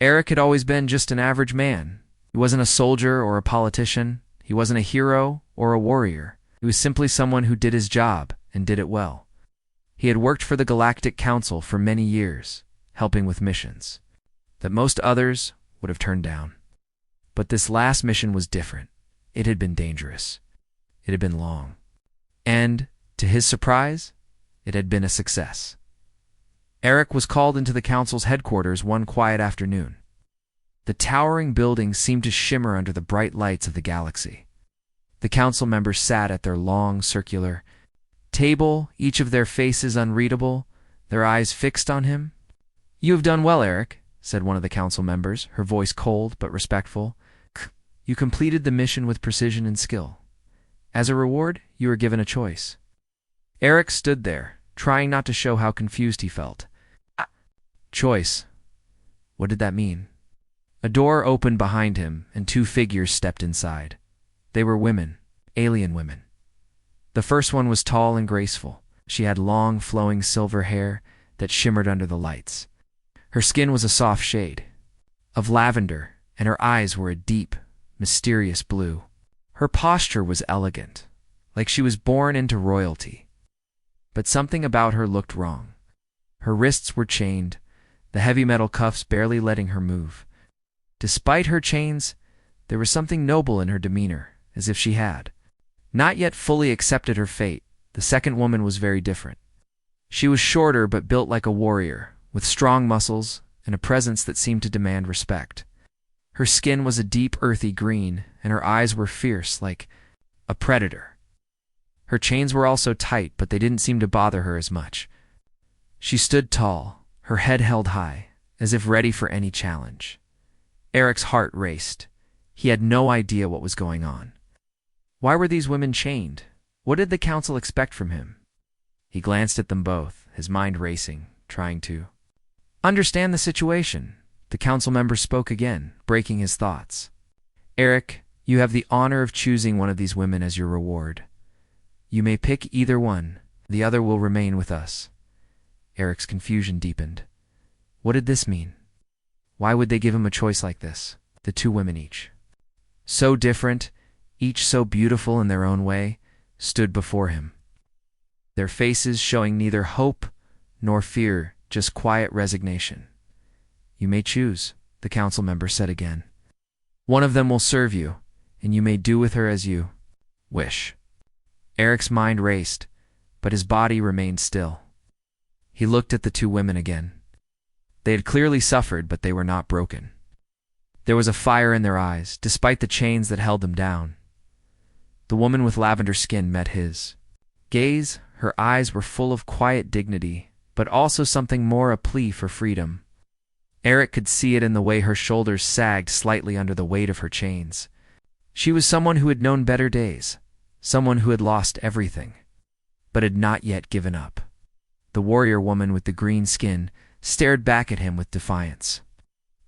Eric had always been just an average man. He wasn't a soldier or a politician. He wasn't a hero or a warrior. He was simply someone who did his job and did it well. He had worked for the Galactic Council for many years, helping with missions that most others would have turned down. But this last mission was different. It had been dangerous. It had been long. And, to his surprise, it had been a success. Eric was called into the Council's headquarters one quiet afternoon. The towering building seemed to shimmer under the bright lights of the galaxy. The council members sat at their long, circular table, each of their faces unreadable, their eyes fixed on him. "You have done well, Eric," said one of the council members, her voice cold but respectful. "You completed the mission with precision and skill. As a reward, you were given a choice." Eric stood there, trying not to show how confused he felt. Choice. What did that mean? A door opened behind him, and two figures stepped inside. They were women, alien women. The first one was tall and graceful. She had long, flowing silver hair that shimmered under the lights. Her skin was a soft shade of lavender, and her eyes were a deep, mysterious blue. Her posture was elegant, like she was born into royalty. But something about her looked wrong. Her wrists were chained, the heavy metal cuffs barely letting her move. Despite her chains, there was something noble in her demeanor, as if she had not yet fully accepted her fate. The second woman was very different. She was shorter but built like a warrior, with strong muscles and a presence that seemed to demand respect. Her skin was a deep earthy green, and her eyes were fierce, like a predator. Her chains were also tight, but they didn't seem to bother her as much. She stood tall, her head held high, as if ready for any challenge. Eric's heart raced. He had no idea what was going on. Why were these women chained? What did the council expect from him? He glanced at them both, his mind racing, trying to understand the situation. The council member spoke again, breaking his thoughts. "Eric, you have the honor of choosing one of these women as your reward. You may pick either one. The other will remain with us." Eric's confusion deepened. What did this mean? Why would they give him a choice like this? The two women each, so different, each so beautiful in their own way, stood before him. Their faces showing neither hope nor fear, just quiet resignation. "You may choose," the council member said again. "One of them will serve you, and you may do with her as you wish." Eric's mind raced, but his body remained still. He looked at the two women again. They had clearly suffered, but they were not broken. There was a fire in their eyes, despite the chains that held them down. The woman with lavender skin met his gaze. Her eyes were full of quiet dignity, but also something more, a plea for freedom. Eric could see it in the way her shoulders sagged slightly under the weight of her chains. She was someone who had known better days, someone who had lost everything, but had not yet given up. The warrior woman with the green skin stared back at him with defiance.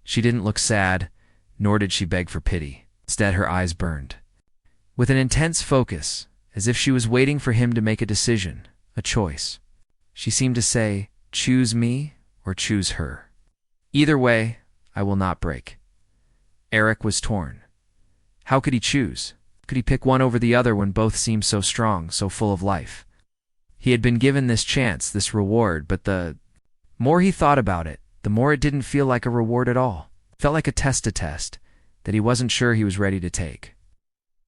She didn't look sad, nor did she beg for pity. Instead, her eyes burned with an intense focus, as if she was waiting for him to make a decision, a choice. She seemed to say, "Choose me or choose her. Either way, I will not break." Eric was torn. How could he choose? Could he pick one over the other when both seemed so strong, so full of life? He had been given this chance, this reward, but the more he thought about it, the more it didn't feel like a reward at all. It felt like a test that he wasn't sure he was ready to take.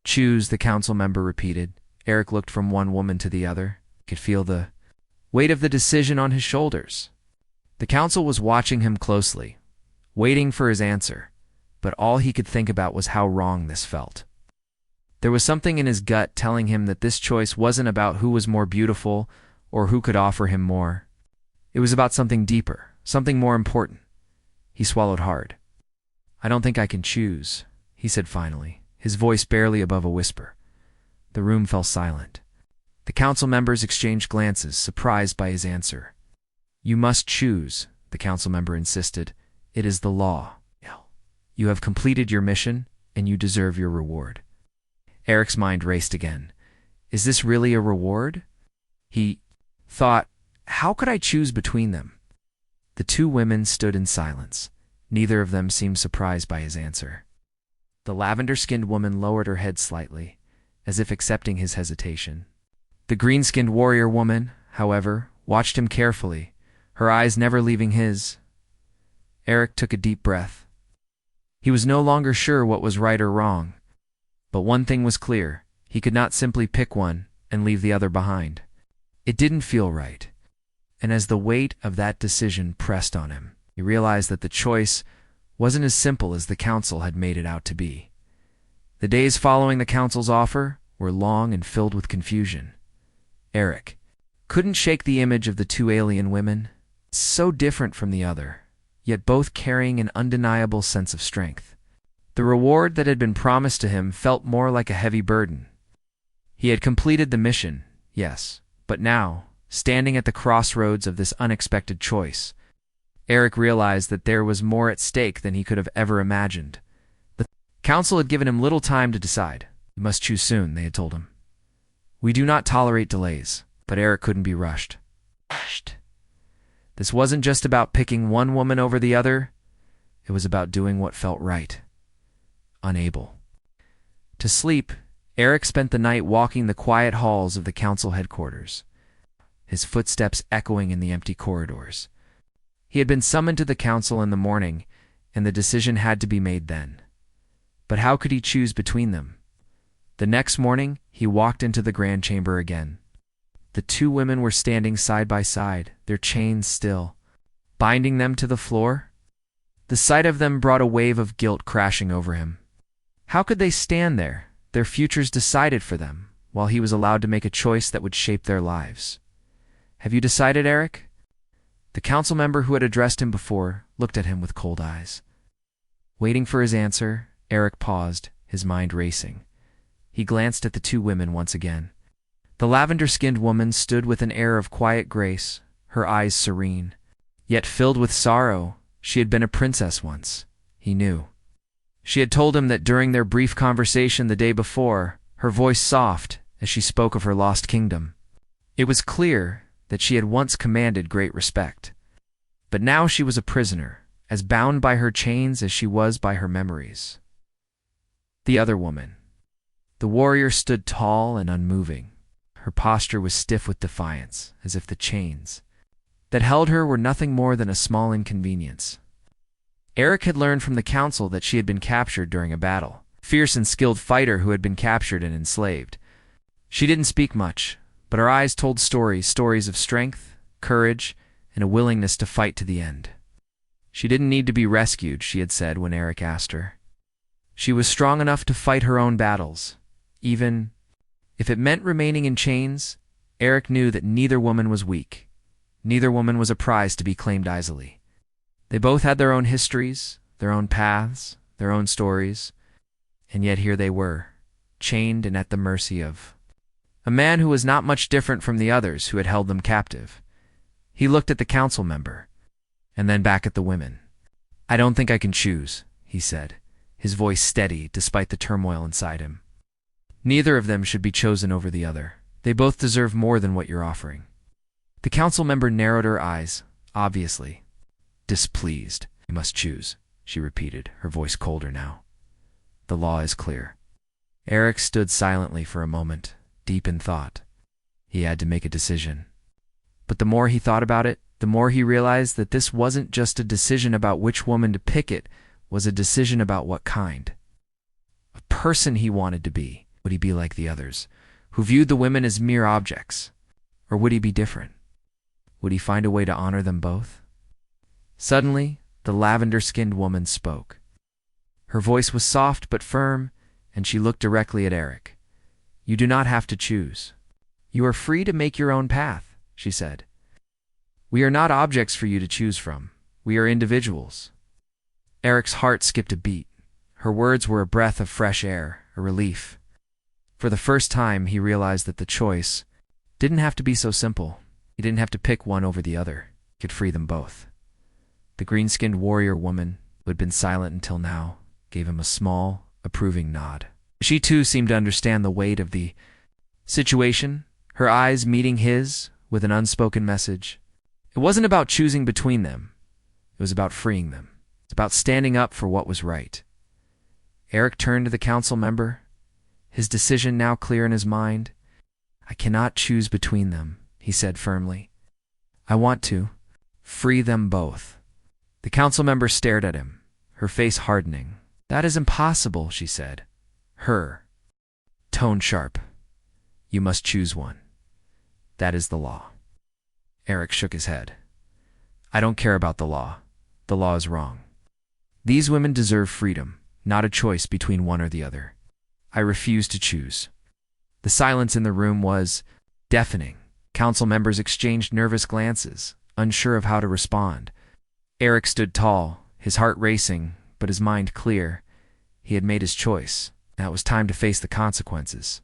"Choose," the council member repeated. Eric looked from one woman to the other. He could feel the weight of the decision on his shoulders. The council was watching him closely, waiting for his answer, but all he could think about was how wrong this felt. There was something in his gut telling him that this choice wasn't about who was more beautiful or who could offer him more. It was about something deeper, something more important. He swallowed hard. "I don't think I can choose," he said finally, his voice barely above a whisper. The room fell silent. The council members exchanged glances, surprised by his answer. "You must choose," the council member insisted. "It is the law. You have completed your mission, and you deserve your reward." Eric's mind raced again. Is this really a reward? He thought, how could I choose between them? The two women stood in silence. Neither of them seemed surprised by his answer. The lavender-skinned woman lowered her head slightly, as if accepting his hesitation. The green-skinned warrior woman, however, watched him carefully, her eyes never leaving his. Eric took a deep breath. He was no longer sure what was right or wrong, but one thing was clear: he could not simply pick one and leave the other behind. It didn't feel right, and as the weight of that decision pressed on him, he realized that the choice wasn't as simple as the council had made it out to be. The days following the council's offer were long and filled with confusion. Eric couldn't shake the image of the two alien women, so different from the other, yet both carrying an undeniable sense of strength. The reward that had been promised to him felt more like a heavy burden. He had completed the mission, yes, but now, standing at the crossroads of this unexpected choice, Eric realized that there was more at stake than he could have ever imagined. The council had given him little time to decide. "You must choose soon," they had told him. "We do not tolerate delays," but Eric couldn't be rushed. This wasn't just about picking one woman over the other. It was about doing what felt right. Unable to sleep, Eric spent the night walking the quiet halls of the council headquarters, his footsteps echoing in the empty corridors. He had been summoned to the council in the morning, and the decision had to be made then. But how could he choose between them? The next morning, he walked into the grand chamber again. The two women were standing side by side, their chains still, binding them to the floor. The sight of them brought a wave of guilt crashing over him. How could they stand there, their futures decided for them, while he was allowed to make a choice that would shape their lives? "Have you decided, Eric?" The council member who had addressed him before looked at him with cold eyes. Waiting for his answer, Eric paused, his mind racing. He glanced at the two women once again. The lavender-skinned woman stood with an air of quiet grace, her eyes serene. Yet filled with sorrow, she had been a princess once, he knew. She had told him that during their brief conversation the day before, her voice soft as she spoke of her lost kingdom. It was clear that she had once commanded great respect. But now she was a prisoner, as bound by her chains as she was by her memories. The other woman. The warrior stood tall and unmoving. Her posture was stiff with defiance, as if the chains that held her were nothing more than a small inconvenience. Eric had learned from the council that she had been captured during a battle, a fierce and skilled fighter who had been captured and enslaved. She didn't speak much, but her eyes told stories of strength, courage, and a willingness to fight to the end. She didn't need to be rescued, she had said when Eric asked her. She was strong enough to fight her own battles, even if it meant remaining in chains. Eric knew that neither woman was weak. Neither woman was a prize to be claimed easily. They both had their own histories, their own paths, their own stories, and yet here they were, chained and at the mercy of a man who was not much different from the others who had held them captive. He looked at the council member, and then back at the women. "I don't think I can choose," he said, his voice steady despite the turmoil inside him. "Neither of them should be chosen over the other. They both deserve more than what you're offering." The council member narrowed her eyes, obviously displeased. "You must choose," she repeated, her voice colder now. "The law is clear." Eric stood silently for a moment, deep in thought. He had to make a decision. But the more he thought about it, the more he realized that this wasn't just a decision about which woman to pick, it was a decision about what kind of person he wanted to be. Would he be like the others, who viewed the women as mere objects? Or would he be different? Would he find a way to honor them both? Suddenly, the lavender-skinned woman spoke. Her voice was soft but firm, and she looked directly at Eric. "You do not have to choose. You are free to make your own path," she said. "We are not objects for you to choose from. We are individuals." Eric's heart skipped a beat. Her words were a breath of fresh air, a relief. For the first time, he realized that the choice didn't have to be so simple. He didn't have to pick one over the other. He could free them both. The green-skinned warrior woman, who had been silent until now, gave him a small, approving nod. She too seemed to understand the weight of the situation, her eyes meeting his with an unspoken message. It wasn't about choosing between them. It was about freeing them. It's about standing up for what was right. Eric turned to the council member, his decision now clear in his mind. I cannot choose between them, he said firmly. I want to free them both. The council member stared at him, her face hardening. That is impossible, she said. Her tone sharp. You must choose one. That is the law. Eric shook his head. I don't care about the law. The law is wrong. These women deserve freedom, not a choice between one or the other. I refuse to choose. The silence in the room was deafening. Council members exchanged nervous glances, unsure of how to respond. Eric stood tall, his heart racing, but his mind clear. He had made his choice. Now it was time to face the consequences.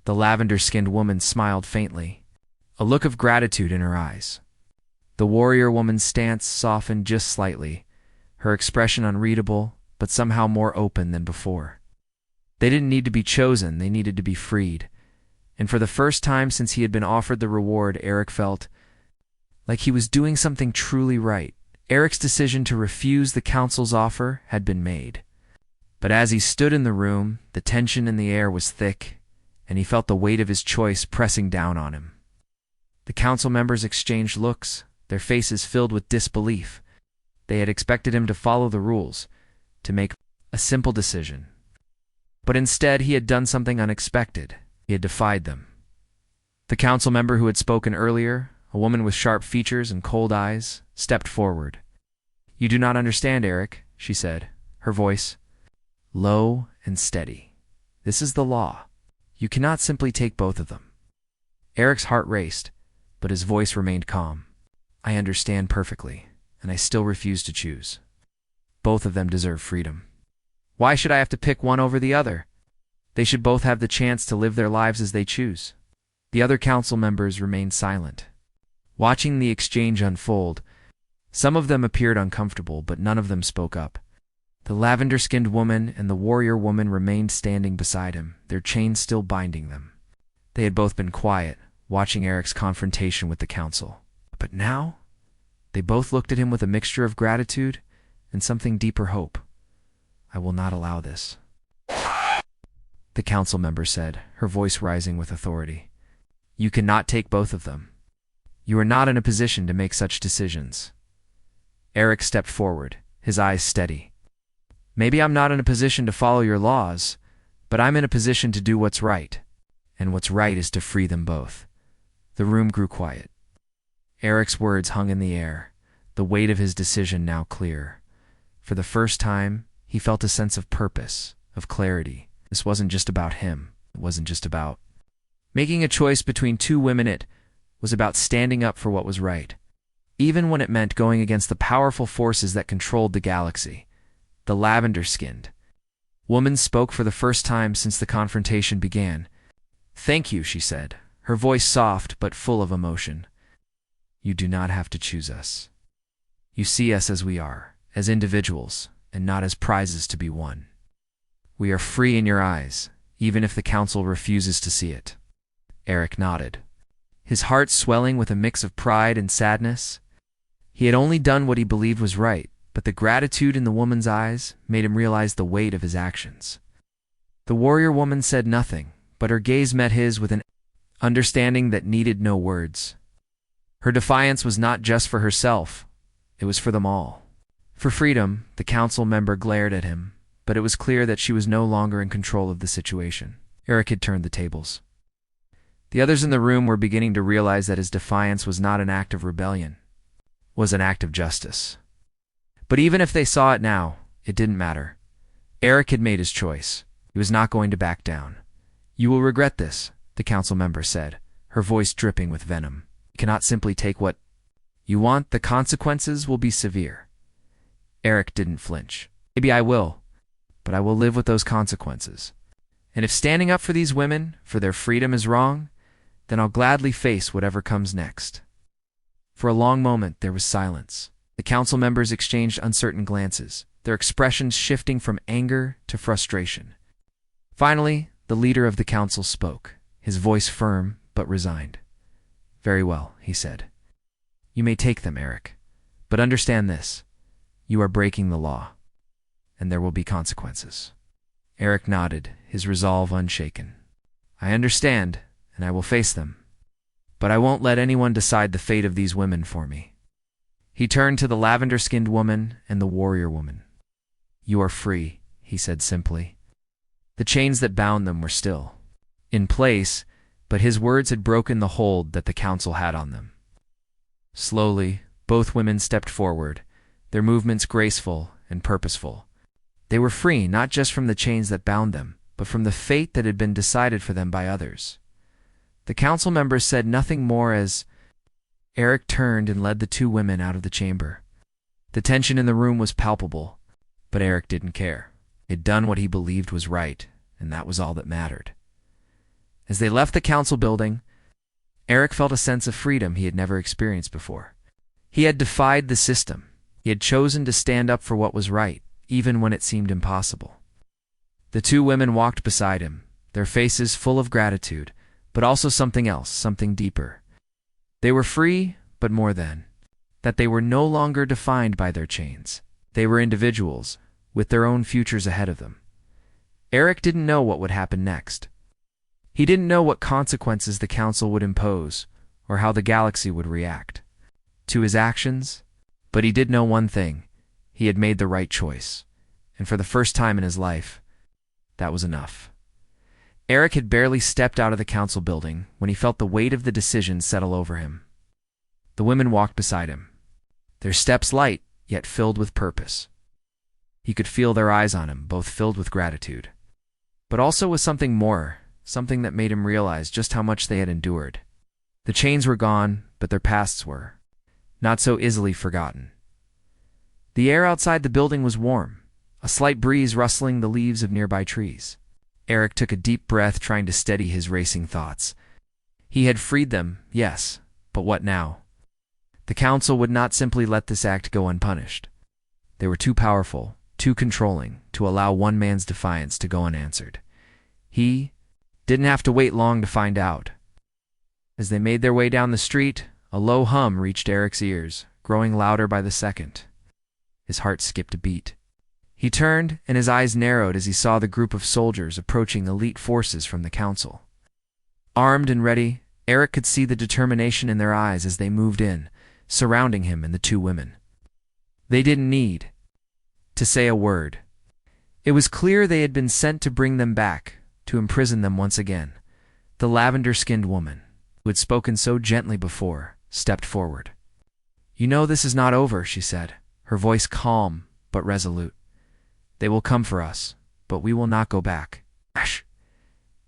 The lavender-skinned woman smiled faintly, a look of gratitude in her eyes. The warrior woman's stance softened just slightly, her expression unreadable, but somehow more open than before. They didn't need to be chosen, they needed to be freed. And for the first time since he had been offered the reward, Eric felt like he was doing something truly right. Eric's decision to refuse the council's offer had been made. But as he stood in the room, the tension in the air was thick, and he felt the weight of his choice pressing down on him. The council members exchanged looks, their faces filled with disbelief. They had expected him to follow the rules, to make a simple decision. But instead, he had done something unexpected. He had defied them. The council member who had spoken earlier, a woman with sharp features and cold eyes, stepped forward. You do not understand, Eric, she said, her voice low and steady. This is the law. You cannot simply take both of them. Eric's heart raced, but his voice remained calm. I understand perfectly, and I still refuse to choose. Both of them deserve freedom. Why should I have to pick one over the other? They should both have the chance to live their lives as they choose. The other council members remained silent. Watching the exchange unfold, some of them appeared uncomfortable, but none of them spoke up. The lavender-skinned woman and the warrior woman remained standing beside him, their chains still binding them. They had both been quiet, watching Eric's confrontation with the council. But now, they both looked at him with a mixture of gratitude and something deeper hope. I will not allow this, the council member said, her voice rising with authority. You cannot take both of them. You are not in a position to make such decisions. Eric stepped forward, his eyes steady. Maybe I'm not in a position to follow your laws, but I'm in a position to do what's right. And what's right is to free them both. The room grew quiet. Eric's words hung in the air, the weight of his decision now clear. For the first time, he felt a sense of purpose, of clarity. This wasn't just about him. It wasn't just about making a choice between two women. It was about standing up for what was right, even when it meant going against the powerful forces that controlled the galaxy. The lavender-skinned woman spoke for the first time since the confrontation began. Thank you, she said, her voice soft but full of emotion. You do not have to choose us. You see us as we are, as individuals, and not as prizes to be won. We are free in your eyes, even if the council refuses to see it. Eric nodded, his heart swelling with a mix of pride and sadness. He had only done what he believed was right, but the gratitude in the woman's eyes made him realize the weight of his actions. The warrior woman said nothing, but her gaze met his with an understanding that needed no words. Her defiance was not just for herself, it was for them all. For freedom, the council member glared at him, but it was clear that she was no longer in control of the situation. Eric had turned the tables. The others in the room were beginning to realize that his defiance was not an act of rebellion, it was an act of justice. But even if they saw it now, it didn't matter. Eric had made his choice. He was not going to back down. You will regret this, the council member said, her voice dripping with venom. You cannot simply take what you want. The consequences will be severe. Eric didn't flinch. Maybe I will, but I will live with those consequences. And if standing up for these women, for their freedom, is wrong, then I'll gladly face whatever comes next. For a long moment, there was silence. The council members exchanged uncertain glances, their expressions shifting from anger to frustration. Finally, the leader of the council spoke, his voice firm but resigned. Very well, he said. You may take them, Eric, but understand this. You are breaking the law, and there will be consequences. Eric nodded, his resolve unshaken. I understand, and I will face them. But I won't let anyone decide the fate of these women for me. He turned to the lavender-skinned woman and the warrior woman. You are free, he said simply. The chains that bound them were still in place, but his words had broken the hold that the council had on them. Slowly, both women stepped forward, their movements graceful and purposeful. They were free not just from the chains that bound them, but from the fate that had been decided for them by others. The council members said nothing more as Eric turned and led the two women out of the chamber. The tension in the room was palpable, but Eric didn't care. He'd done what he believed was right, and that was all that mattered. As they left the council building, Eric felt a sense of freedom he had never experienced before. He had defied the system. He had chosen to stand up for what was right, even when it seemed impossible. The two women walked beside him, their faces full of gratitude, but also something else, something deeper. They were free, but more than that, they were no longer defined by their chains. They were individuals, with their own futures ahead of them. Eric didn't know what would happen next. He didn't know what consequences the council would impose, or how the galaxy would react to his actions, but he did know one thing. He had made the right choice, and for the first time in his life, that was enough. Eric had barely stepped out of the council building when he felt the weight of the decision settle over him. The women walked beside him, their steps light, yet filled with purpose. He could feel their eyes on him, both filled with gratitude, but also with something more, something that made him realize just how much they had endured. The chains were gone, but their pasts were not so easily forgotten. The air outside the building was warm, a slight breeze rustling the leaves of nearby trees. Eric took a deep breath, trying to steady his racing thoughts. He had freed them, yes, but what now? The council would not simply let this act go unpunished. They were too powerful, too controlling, to allow one man's defiance to go unanswered. He didn't have to wait long to find out. As they made their way down the street, a low hum reached Eric's ears, growing louder by the second. His heart skipped a beat. He turned, and his eyes narrowed as he saw the group of soldiers approaching, elite forces from the council. Armed and ready, Eric could see the determination in their eyes as they moved in, surrounding him and the two women. They didn't need to say a word. It was clear they had been sent to bring them back, to imprison them once again. The lavender-skinned woman, who had spoken so gently before, stepped forward. You know this is not over, she said, her voice calm but resolute. They will come for us, but we will not go back. Ash!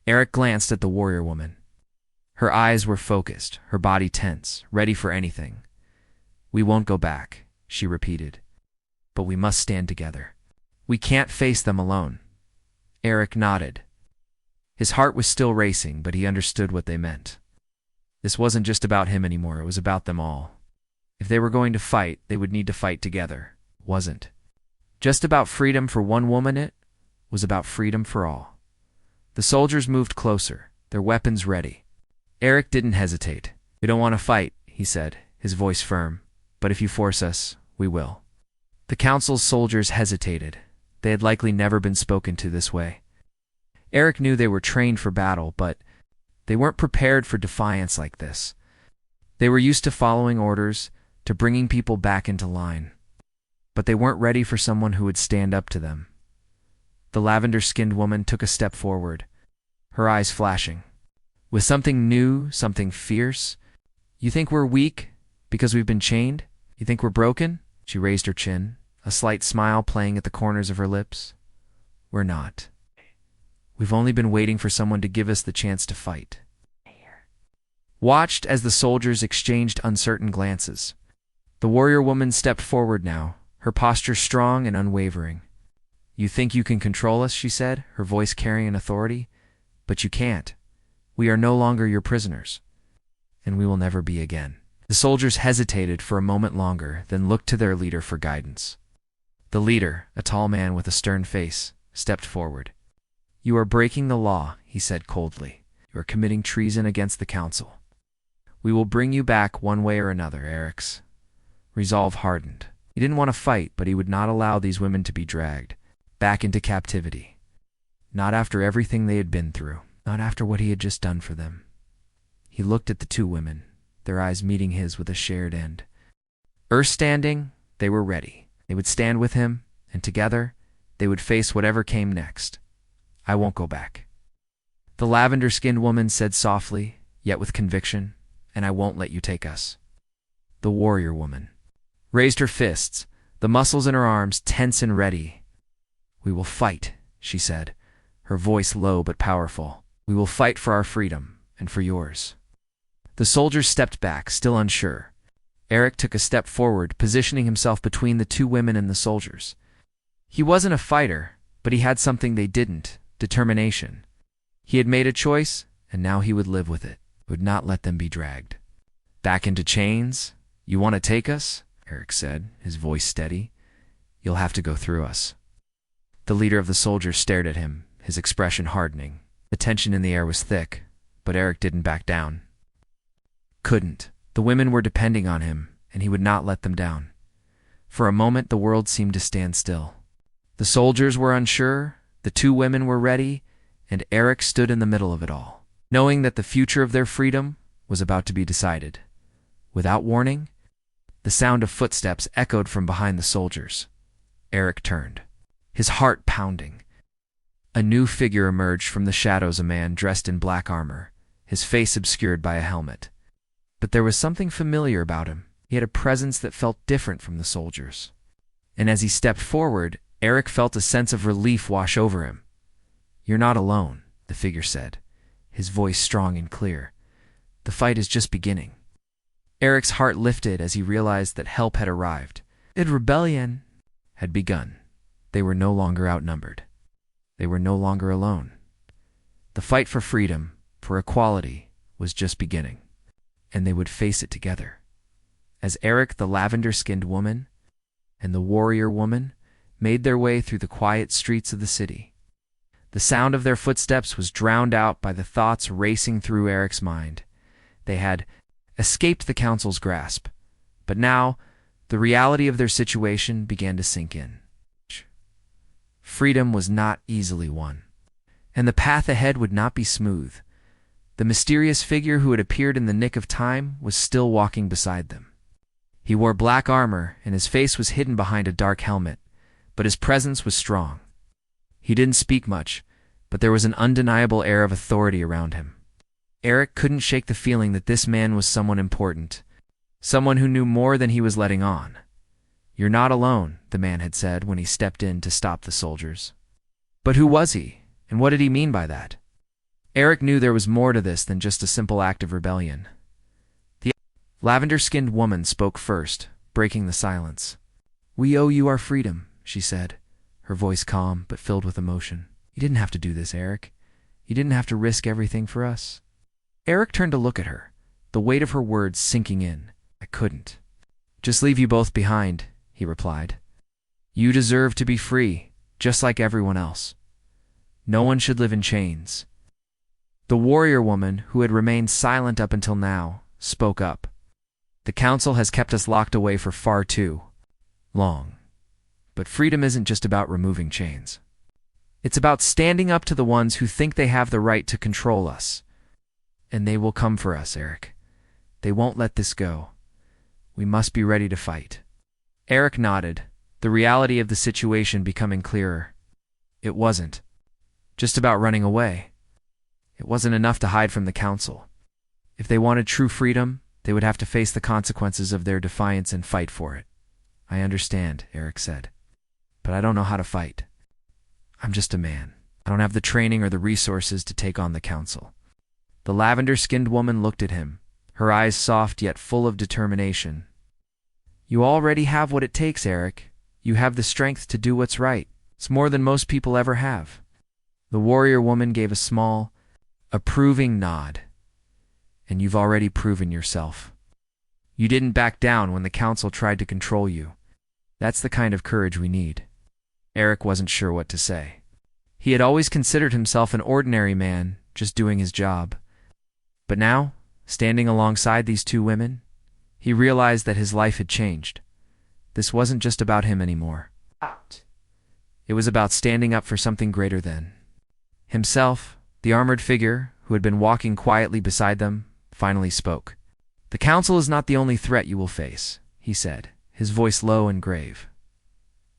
Eric glanced at the warrior woman. Her eyes were focused, her body tense, ready for anything. We won't go back, she repeated. But we must stand together. We can't face them alone. Eric nodded. His heart was still racing, but he understood what they meant. This wasn't just about him anymore, it was about them all. If they were going to fight, they would need to fight together. It wasn't just about freedom for one woman, it was about freedom for all. The soldiers moved closer, their weapons ready. Eric didn't hesitate. We don't want to fight, he said, his voice firm, but if you force us, we will. The council's soldiers hesitated. They had likely never been spoken to this way. Eric knew they were trained for battle, but they weren't prepared for defiance like this. They were used to following orders, to bringing people back into line. But they weren't ready for someone who would stand up to them. The lavender-skinned woman took a step forward, her eyes flashing. With something new, something fierce. You think we're weak because we've been chained? You think we're broken? She raised her chin, a slight smile playing at the corners of her lips. We're not. We've only been waiting for someone to give us the chance to fight. Watched as the soldiers exchanged uncertain glances. The warrior woman stepped forward now, her posture strong and unwavering. You think you can control us, she said, her voice carrying authority. But you can't. We are no longer your prisoners. And we will never be again. The soldiers hesitated for a moment longer, then looked to their leader for guidance. The leader, a tall man with a stern face, stepped forward. You are breaking the law, he said coldly. You are committing treason against the council. We will bring you back one way or another, Eric's resolve hardened. He didn't want to fight, but he would not allow these women to be dragged back into captivity. Not after everything they had been through. Not after what he had just done for them. He looked at the two women, their eyes meeting his with a shared end. Standing, they were ready. They would stand with him, and together, they would face whatever came next. I won't go back. The lavender-skinned woman said softly, yet with conviction, and I won't let you take us. The warrior woman raised her fists, the muscles in her arms tense and ready. We will fight, she said, her voice low but powerful. We will fight for our freedom and for yours. The soldiers stepped back, still unsure. Eric took a step forward, positioning himself between the two women and the soldiers. He wasn't a fighter, but he had something they didn't: determination. He had made a choice, and now he would live with it, would not let them be dragged. Back into chains? You want to take us? Eric said, his voice steady. You'll have to go through us. The leader of the soldiers stared at him, his expression hardening. The tension in the air was thick, but Eric didn't back down. Couldn't. The women were depending on him, and he would not let them down. For a moment, the world seemed to stand still. The soldiers were unsure, the two women were ready, and Eric stood in the middle of it all, knowing that the future of their freedom was about to be decided. Without warning, the sound of footsteps echoed from behind the soldiers. Eric turned, his heart pounding. A new figure emerged from the shadows, a man dressed in black armor, his face obscured by a helmet. But there was something familiar about him. He had a presence that felt different from the soldiers. And as he stepped forward, Eric felt a sense of relief wash over him. You're not alone, the figure said, his voice strong and clear. The fight is just beginning. Eric's heart lifted as he realized that help had arrived. The rebellion had begun. They were no longer outnumbered. They were no longer alone. The fight for freedom, for equality, was just beginning, and they would face it together. As Eric, the lavender-skinned woman, and the warrior woman made their way through the quiet streets of the city, the sound of their footsteps was drowned out by the thoughts racing through Eric's mind. They had escaped the council's grasp, but now the reality of their situation began to sink in. Freedom was not easily won, and the path ahead would not be smooth. The mysterious figure who had appeared in the nick of time was still walking beside them. He wore black armor, and his face was hidden behind a dark helmet, but his presence was strong. He didn't speak much, but there was an undeniable air of authority around him. Eric couldn't shake the feeling that this man was someone important, someone who knew more than he was letting on. You're not alone, the man had said when he stepped in to stop the soldiers. But who was he, and what did he mean by that? Eric knew there was more to this than just a simple act of rebellion. The lavender-skinned woman spoke first, breaking the silence. We owe you our freedom, she said, her voice calm but filled with emotion. You didn't have to do this, Eric. You didn't have to risk everything for us. Eric turned to look at her, the weight of her words sinking in. I couldn't. Just leave you both behind, he replied. You deserve to be free, just like everyone else. No one should live in chains. The warrior woman, who had remained silent up until now, spoke up. The council has kept us locked away for far too long. But freedom isn't just about removing chains. It's about standing up to the ones who think they have the right to control us. And they will come for us, Eric. They won't let this go. We must be ready to fight. Eric nodded, the reality of the situation becoming clearer. It wasn't just about running away. It wasn't enough to hide from the council. If they wanted true freedom, they would have to face the consequences of their defiance and fight for it. I understand, Eric said, but I don't know how to fight. I'm just a man. I don't have the training or the resources to take on the council. The lavender-skinned woman looked at him, her eyes soft yet full of determination. You already have what it takes, Eric. You have the strength to do what's right. It's more than most people ever have. The warrior woman gave a small, approving nod. And you've already proven yourself. You didn't back down when the council tried to control you. That's the kind of courage we need. Eric wasn't sure what to say. He had always considered himself an ordinary man, just doing his job. But now, standing alongside these two women, he realized that his life had changed. this wasn't just about him anymore. It was about standing up for something greater than himself. The armored figure, who had been walking quietly beside them, finally spoke. "The Council is not the only threat you will face," he said, his voice low and grave.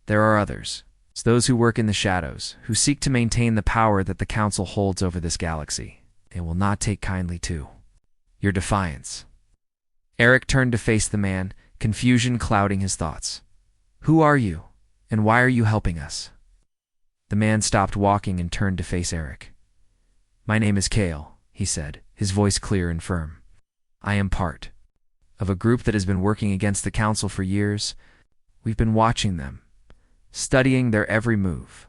"There are others. It's those who work in the shadows, who seek to maintain the power that the Council holds over this galaxy. They will not take kindly to your defiance." Eric turned to face the man, confusion clouding his thoughts. "Who are you, and why are you helping us?" The man stopped walking and turned to face Eric. "My name is Kale," he said, his voice clear and firm. "I am part of a group that has been working against the Council for years. We've been watching them, studying their every move.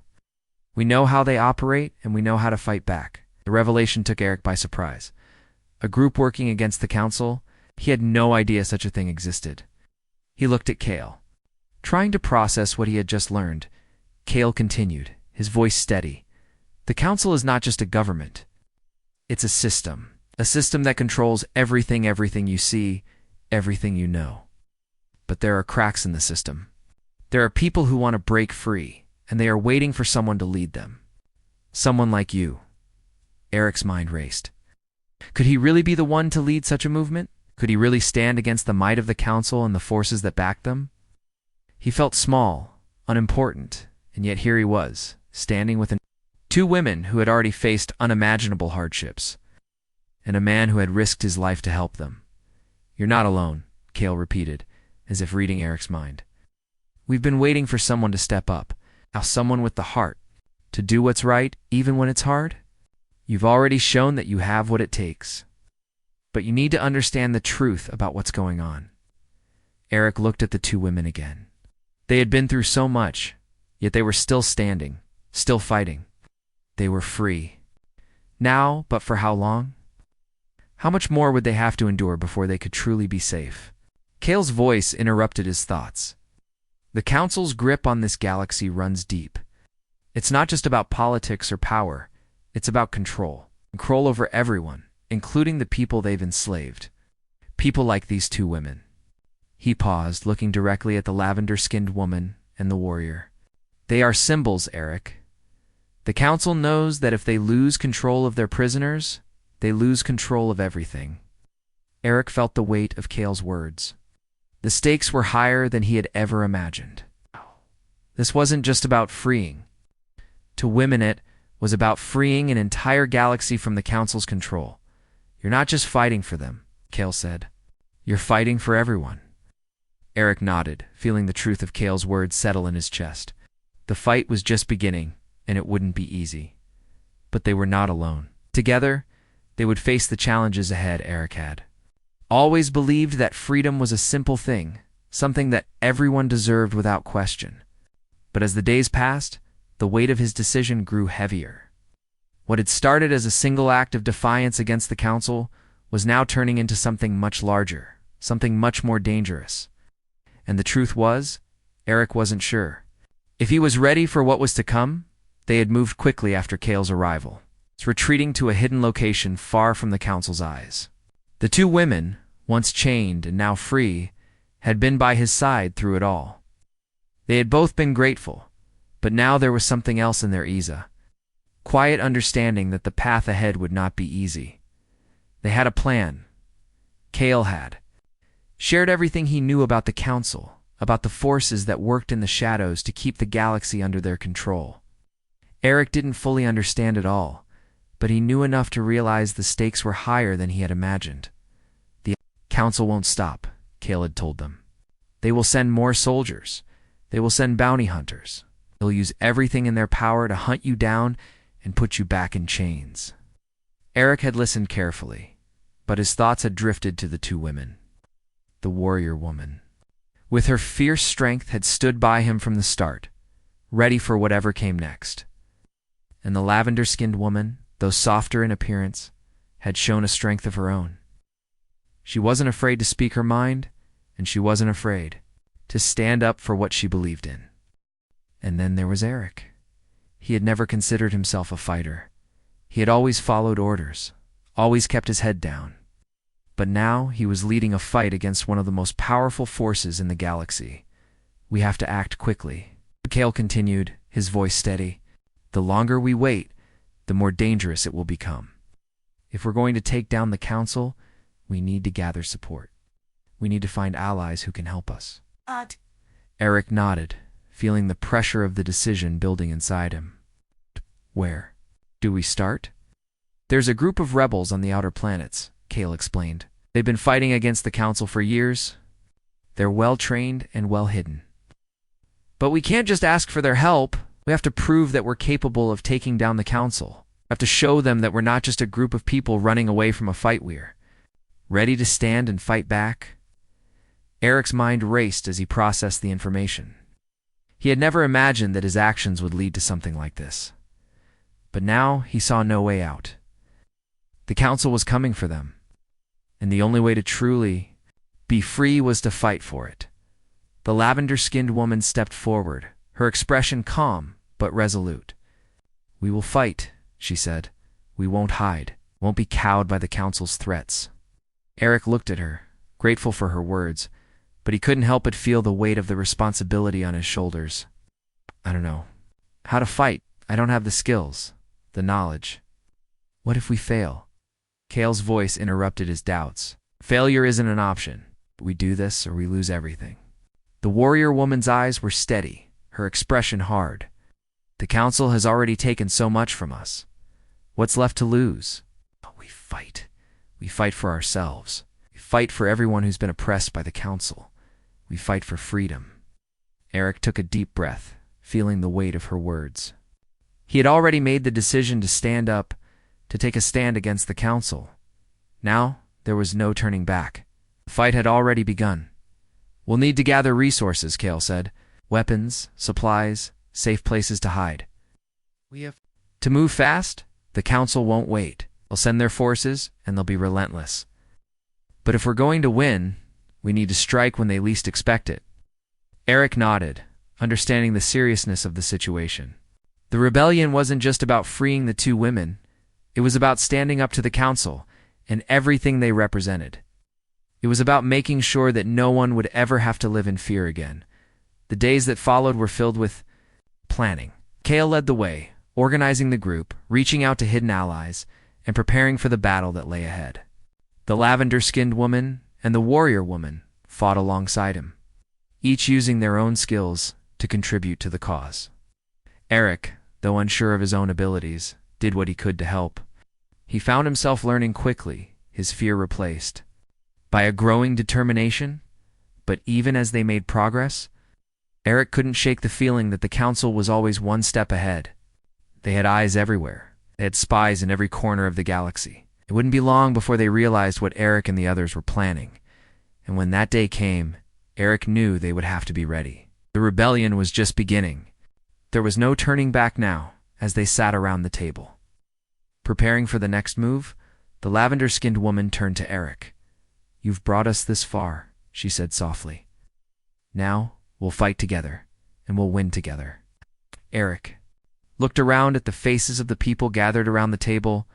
We know how they operate, and we know how to fight back." The revelation took Eric by surprise. A group working against the Council? He had no idea such a thing existed. He looked at Kale. Trying to process what he had just learned, Kale continued, his voice steady. "The Council is not just a government. It's a system that controls everything you see, everything you know. But there are cracks in the system. There are people who want to break free, and they are waiting for someone to lead them. Someone like you." Eric's mind raced. Could he really be the one to lead such a movement? Could he really stand against the might of the Council and the forces that backed them? He felt small, unimportant, and yet here he was, standing with two women who had already faced unimaginable hardships, and a man who had risked his life to help them. "You're not alone," Kale repeated, as if reading Eric's mind. "We've been waiting for someone to step up, now someone with the heart, to do what's right even when it's hard. You've already shown that you have what it takes. But you need to understand the truth about what's going on." Eric looked at the two women again. They had been through so much, yet they were still standing, still fighting. They were free. Now, but for how long? How much more would they have to endure before they could truly be safe? Kale's voice interrupted his thoughts. The Council's grip on this galaxy runs deep. It's not just about politics or power. It's about control. Control over everyone, including the people they've enslaved. People like these two women. He paused, looking directly at the lavender-skinned woman and the warrior. They are symbols, Eric. The Council knows that if they lose control of their prisoners, they lose control of everything. Eric felt the weight of Kale's words. The stakes were higher than he had ever imagined. This wasn't just about freeing. To women, it was about freeing an entire galaxy from the Council's control. "You're not just fighting for them," Kale said. "You're fighting for everyone." Eric nodded, feeling the truth of Kale's words settle in his chest. The fight was just beginning, and it wouldn't be easy. But they were not alone. Together, they would face the challenges ahead. Eric had always believed that freedom was a simple thing, something that everyone deserved without question. But as the days passed, the weight of his decision grew heavier. What had started as a single act of defiance against the Council was now turning into something much larger, something much more dangerous. And the truth was, Eric wasn't sure. If he was ready for what was to come, they had moved quickly after Kale's arrival, retreating to a hidden location far from the Council's eyes. The two women, once chained and now free, had been by his side through it all. They had both been grateful, but now there was something else in their eyes. Quiet understanding that the path ahead would not be easy. They had a plan. Kale had shared everything he knew about the Council, about the forces that worked in the shadows to keep the galaxy under their control. Eric didn't fully understand it all, but he knew enough to realize the stakes were higher than he had imagined. "The Council won't stop," Kale had told them. "They will send more soldiers. They will send bounty hunters. They'll use everything in their power to hunt you down and put you back in chains." Eric had listened carefully, but his thoughts had drifted to the two women. The warrior woman, with her fierce strength, had stood by him from the start, ready for whatever came next. And the lavender-skinned woman, though softer in appearance, had shown a strength of her own. She wasn't afraid to speak her mind, and she wasn't afraid to stand up for what she believed in. And then there was Eric. He had never considered himself a fighter. He had always followed orders, always kept his head down. But now he was leading a fight against one of the most powerful forces in the galaxy, We have to act quickly. Cale continued, his voice steady. The longer we wait, the more dangerous it will become. If we're going to take down the council, we need to gather support. We need to find allies who can help us. Eric nodded, feeling the pressure of the decision building inside him. Where do we start? There's a group of rebels on the outer planets, Cale explained. They've been fighting against the council for years. They're well-trained and well-hidden. But we can't just ask for their help. We have to prove that we're capable of taking down the council. We have to show them that we're not just a group of people running away from a fight we're ready to stand and fight back. Eric's mind raced as he processed the information. He had never imagined that his actions would lead to something like this. But now he saw no way out. The council was coming for them, and the only way to truly be free was to fight for it. The lavender-skinned woman stepped forward, her expression calm but resolute. We will fight, she said. We won't hide, won't be cowed by the council's threats. Eric looked at her, grateful for her words, but he couldn't help but feel the weight of the responsibility on his shoulders. I don't know how to fight. I don't have the skills, the knowledge. What if we fail? Cale's voice interrupted his doubts. Failure isn't an option. We do this or we lose everything. The warrior woman's eyes were steady, her expression hard. The council has already taken so much from us. What's left to lose? We fight. We fight for ourselves. We fight for everyone who's been oppressed by the council. We fight for freedom. Eric took a deep breath, feeling the weight of her words. He had already made the decision to stand up, to take a stand against the council. Now, there was no turning back. The fight had already begun. We'll need to gather resources, Cale said. Weapons, supplies, safe places to hide. We have to move fast. The council won't wait. They'll send their forces, and they'll be relentless. But if we're going to win, we need to strike when they least expect it. Eric nodded, understanding the seriousness of the situation. The rebellion wasn't just about freeing the two women. It was about standing up to the council and everything they represented. It was about making sure that no one would ever have to live in fear again. The days that followed were filled with planning. Cale led the way, organizing the group, reaching out to hidden allies, and preparing for the battle that lay ahead. The lavender-skinned woman and the warrior woman fought alongside him, each using their own skills to contribute to the cause. Eric, though unsure of his own abilities, did what he could to help. He found himself learning quickly, his fear replaced by a growing determination. But even as they made progress, Eric couldn't shake the feeling that the council was always one step ahead. They had eyes everywhere. They had spies in every corner of the galaxy. It wouldn't be long before they realized what Eric and the others were planning. And when that day came, Eric knew they would have to be ready. The rebellion was just beginning. There was no turning back now as they sat around the table. Preparing for the next move, the lavender-skinned woman turned to Eric. You've brought us this far, she said softly. Now, we'll fight together, and we'll win together. Eric looked around at the faces of the people gathered around the table.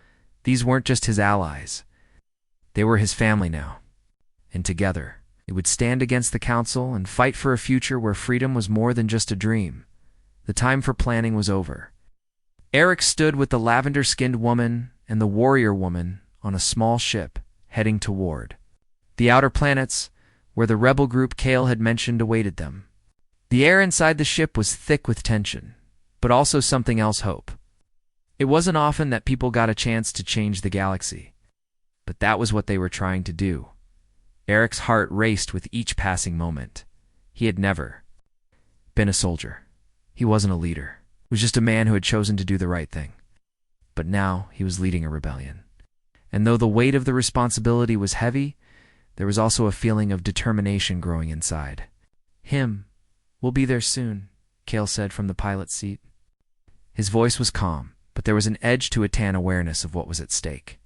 These weren't just his allies. They were his family now. And together, they would stand against the council and fight for a future where freedom was more than just a dream. The time for planning was over. Eric stood with the lavender-skinned woman and the warrior woman on a small ship heading toward the outer planets, where the rebel group Cale had mentioned awaited them. The air inside the ship was thick with tension, but also something else: hope. It wasn't often that people got a chance to change the galaxy, but that was what they were trying to do. Eric's heart raced with each passing moment. He had never been a soldier. He wasn't a leader. He was just a man who had chosen to do the right thing. But now he was leading a rebellion. And though the weight of the responsibility was heavy, there was also a feeling of determination growing inside. We'll be there soon, Cale said from the pilot's seat. His voice was calm, but there was an edge to a tan awareness of what was at stake.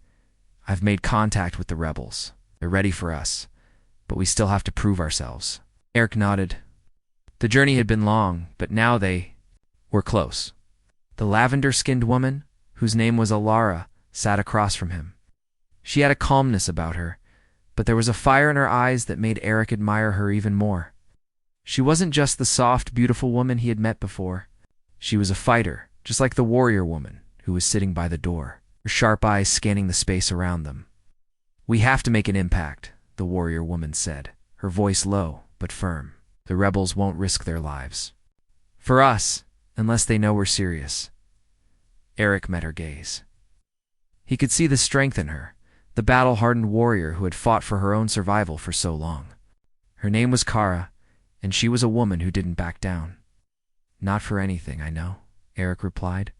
I've made contact with the rebels. They're ready for us, but we still have to prove ourselves. Eric nodded. The journey had been long, but now they were close. The lavender-skinned woman, whose name was Alara, sat across from him. She had a calmness about her, but there was a fire in her eyes that made Eric admire her even more. She wasn't just the soft, beautiful woman he had met before. She was a fighter, just like the warrior woman who was sitting by the door, her sharp eyes scanning the space around them. "We have to make an impact," the warrior woman said, her voice low but firm. "The rebels won't risk their lives for us unless they know we're serious." Eric met her gaze. He could see the strength in her, the battle-hardened warrior who had fought for her own survival for so long. Her name was Kara, and she was a woman who didn't back down. "Not for anything, I know," Eric replied.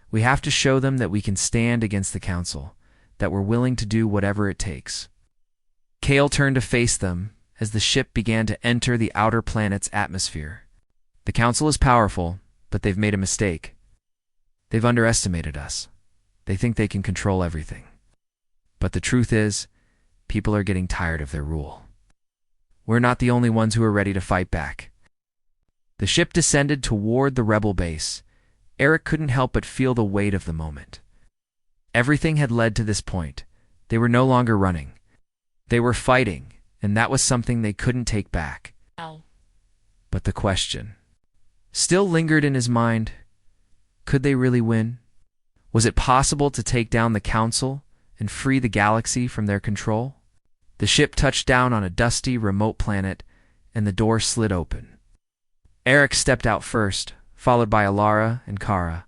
"We have to show them that we can stand against the council, that we're willing to do whatever it takes." Kale turned to face them as the ship began to enter the outer planet's atmosphere. "The council is powerful, but they've made a mistake. They've underestimated us. They think they can control everything. But the truth is, people are getting tired of their rule. We're not the only ones who are ready to fight back." The ship descended toward the rebel base. Eric couldn't help but feel the weight of the moment. Everything had led to this point. They were no longer running. They were fighting, and that was something they couldn't take back. Ow. But the question still lingered in his mind. Could they really win? Was it possible to take down the council and free the galaxy from their control? The ship touched down on a dusty, remote planet, and the door slid open. Eric stepped out first, followed by Alara and Kara.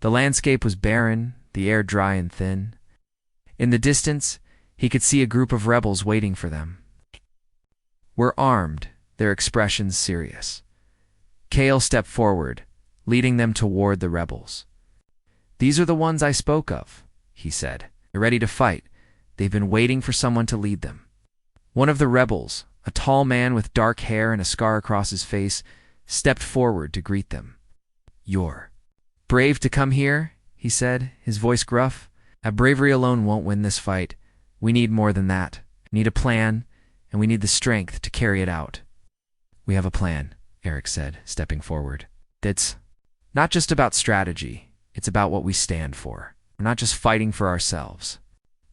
The landscape was barren, the air dry and thin. In the distance, he could see a group of rebels waiting for them. Were armed, their expressions serious. Kale stepped forward, leading them toward the rebels. "These are the ones I spoke of," he said. "They're ready to fight. They've been waiting for someone to lead them." One of the rebels, a tall man with dark hair and a scar across his face, stepped forward to greet them. "You're brave to come here," he said, his voice gruff. "Bravery alone won't win this fight. We need more than that. We need a plan, and we need the strength to carry it out." "We have a plan," Eric said, stepping forward. "It's not just about strategy. It's about what we stand for. We're not just fighting for ourselves.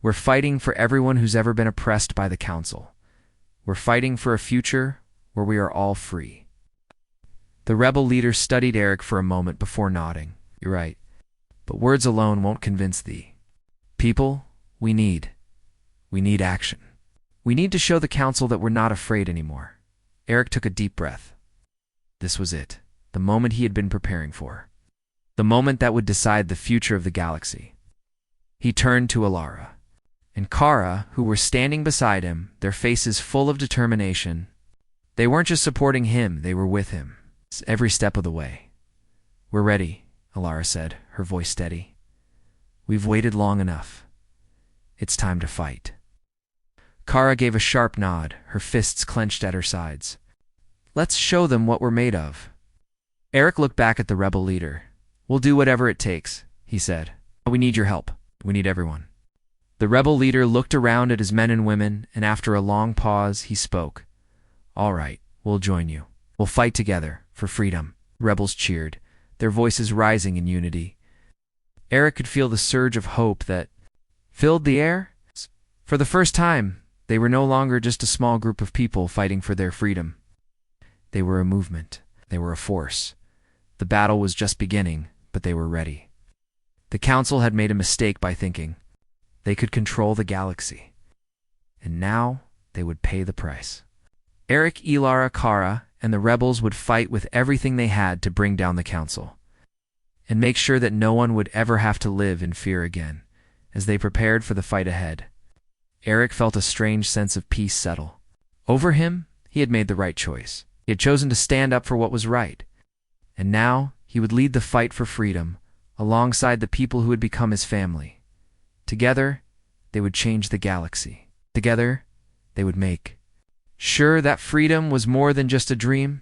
We're fighting for everyone who's ever been oppressed by the council. We're fighting for a future where we are all free." The rebel leader studied Eric for a moment before nodding. "You're right. But words alone won't convince thee. People, we need action. We need to show the council that we're not afraid anymore." Eric took a deep breath. This was it, the moment he had been preparing for. The moment that would decide the future of the galaxy. He turned to Alara and Kara, who were standing beside him, their faces full of determination. They weren't just supporting him, they were with him, every step of the way. "We're ready," Alara said, her voice steady. "We've waited long enough. It's time to fight." Kara gave a sharp nod, her fists clenched at her sides. "Let's show them what we're made of." Eric looked back at the rebel leader. "We'll do whatever it takes," he said. "We need your help. We need everyone." The rebel leader looked around at his men and women, and after a long pause, he spoke. "All right, we'll join you. We'll fight together for freedom." Rebels cheered, their voices rising in unity. Eric could feel the surge of hope that filled the air. For the first time, they were no longer just a small group of people fighting for their freedom. They were a movement. They were a force. The battle was just beginning, but they were ready. The council had made a mistake by thinking they could control the galaxy. And now they would pay the price. Eric, Alara, Kara, and the rebels would fight with everything they had to bring down the council and make sure that no one would ever have to live in fear again. As they prepared for the fight ahead, Eric felt a strange sense of peace settle over him. He had made the right choice. He had chosen to stand up for what was right. And now he would lead the fight for freedom alongside the people who had become his family. Together, they would change the galaxy. Together, they would make sure that freedom was more than just a dream.